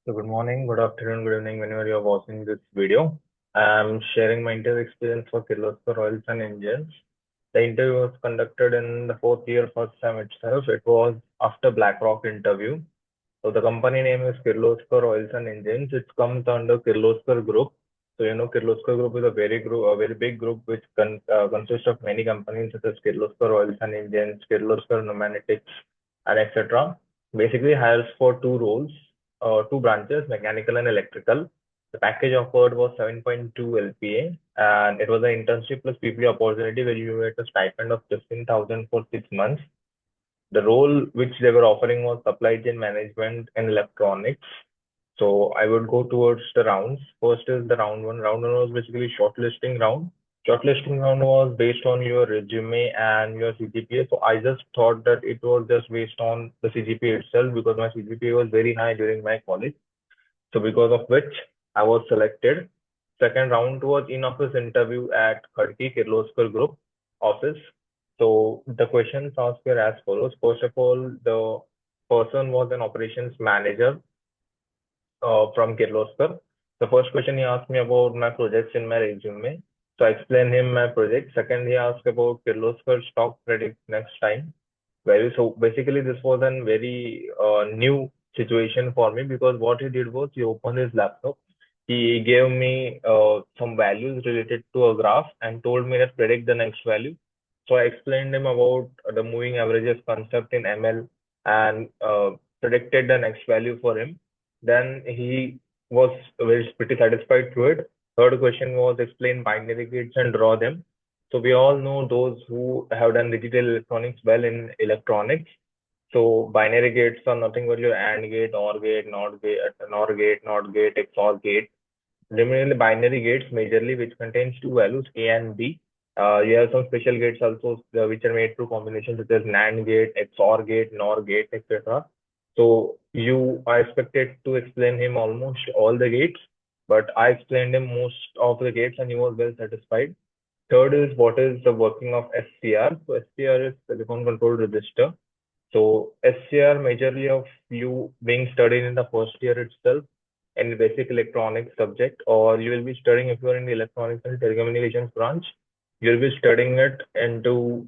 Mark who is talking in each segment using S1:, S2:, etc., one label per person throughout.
S1: So good morning, good afternoon, good evening, whenever you're watching this video. I'm sharing my interview experience for Kirloskar Oils and Engines. The interview was conducted in the fourth year, first time itself. It was after BlackRock interview. So the company name is Kirloskar Oils and Engines. It comes under Kirloskar Group. So Kirloskar Group is a very big group which consists of many companies such as Kirloskar Oils and Engines, Kirloskar Pneumatics, and etc. Basically hires for two roles, two branches, mechanical and electrical. The package offered was 7.2 LPA, and it was an internship plus PPA opportunity where you get a stipend of 15,000 for 6 months. The role which they were offering was supply chain management and electronics. So I would go towards the rounds. First is the round one. Round one was basically shortlisting round. Shortlisting round was based on your resume and your CGPA. So I just thought that it was just based on the CGPA itself because my CGPA was very high during my college. So because of which I was selected. Second round was in-office interview at Khadki Kirloskar Group office. So the questions asked were as follows. First of all, the person was an operations manager from Kirloskar. The first question he asked me about my projects in my resume. So I explained him my project. Second, he asked about Kirloskar stock predict next time. So basically this was a very new situation for me because what he did was he opened his laptop. He gave me some values related to a graph and told me that predict the next value. So I explained him about the moving averages concept in ML and predicted the next value for him. Then he was very pretty satisfied to it. Third question was explain binary gates and draw them. So we all know those who have done digital electronics well in electronics. So binary gates are nothing but your AND gate, OR gate, NOR gate, XOR gate. Remaining the binary gates majorly which contains two values A and B. You have some special gates also which are made through combinations such as NAND gate, XOR gate, NOR gate, etc. So you are expected to explain him almost all the gates, but I explained him most of the gates and he was well satisfied. Third is what is the working of SCR. So SCR is silicon control register. So SCR majorly of you being studied in the first year itself in basic electronics subject, or you will be studying if you are in the electronics and telecommunications branch, you'll be studying it into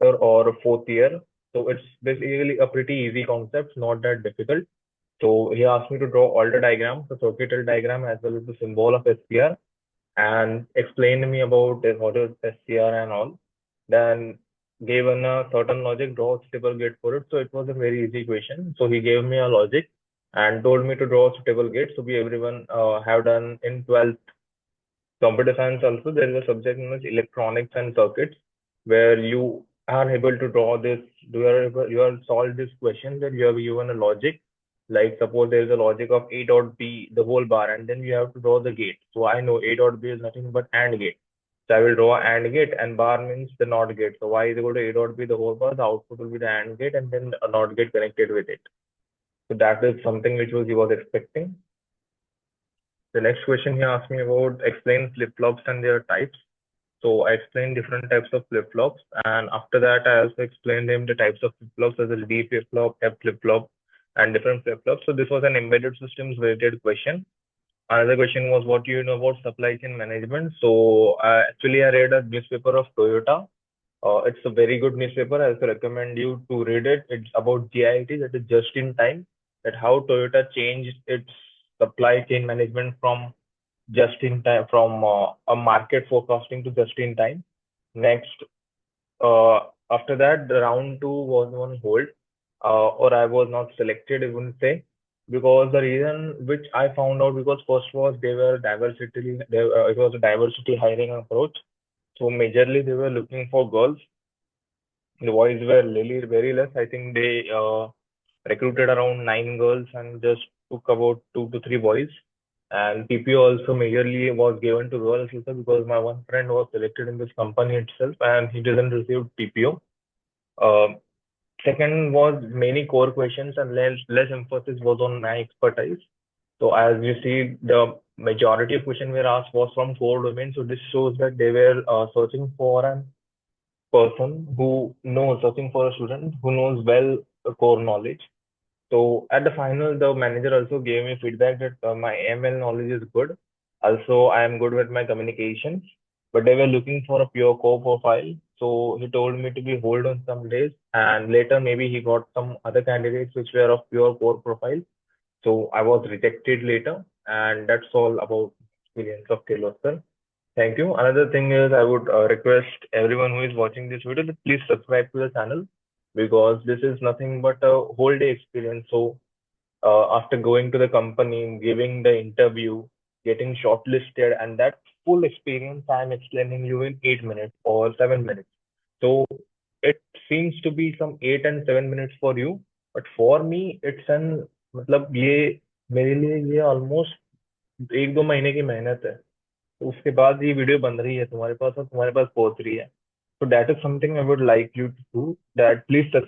S1: third or fourth year. So it's basically a pretty easy concept, not that difficult. So he asked me to draw all the diagrams, the circuitry diagram as well as the symbol of SCR and explained to me about what is SCR and all. Then given a certain logic, draw a suitable gate for it. So it was a very easy question. So he gave me a logic and told me to draw a suitable gate. So we everyone have done in 12th computer science also. There is a subject known as electronics and circuits where you are able to draw this. You are solved this question that you have given a logic. Like suppose there is a logic of A dot B, the whole bar, and then you have to draw the gate. So I know A dot B is nothing but AND gate. So I will draw AND gate and bar means the NOT gate. So Y is equal to A dot B, the whole bar, the output will be the AND gate and then a NOT gate connected with it. So that is something which he was expecting. The next question he asked me about explain flip-flops and their types. So I explained different types of flip-flops, and after that I also explained him the types of flip-flops as a D flip-flop, F flip-flop, and different flip-flops. So this was an embedded systems related question. Another question was what do you know about supply chain management? So actually I read a newspaper of Toyota. It's a very good newspaper. I also recommend you to read it. It's about GIT, that is just in time, that how Toyota changed its supply chain management from just in time, from a market forecasting to just in time. Next, uh, after that, the round two was on hold, or I was not selected, I wouldn't say, because the reason which I found out because first was they were diversity, it was a diversity hiring approach. So majorly they were looking for girls. The boys were really very less. I think they recruited around nine girls and just took about two to three boys. And PPO also majorly was given to girls also because my one friend was selected in this company itself and he didn't receive PPO. Um, Second was many core questions and less emphasis was on my expertise. So as you see, the majority of question were asked was from core domain. So this shows that they were searching for an person who knows, searching for a student who knows well the core knowledge. So at the final, the manager also gave me feedback that my ML knowledge is good. Also, I am good with my communications, but they were looking for a pure core profile. So he told me to be hold on some days, and later maybe he got some other candidates which were of pure core profile. So I was rejected later, and that's all about experience of Kirloskar. Thank you. Another thing is I would request everyone who is watching this video to please subscribe to the channel because this is nothing but a whole day experience. So after going to the company, giving the interview, getting shortlisted, and that full experience I'm explaining you in 8 minutes or 7 minutes. So it seems to be some 8 and 7 minutes for you, but for me it's an मतलब ये मेरे लिए ये almost 1-2 महीने की मेहनत है. तो उसके बाद ये वीडियो बन रही है तुम्हारे पास और तुम्हारे पास पहुंच रही है. So that is something I would like you to do. That please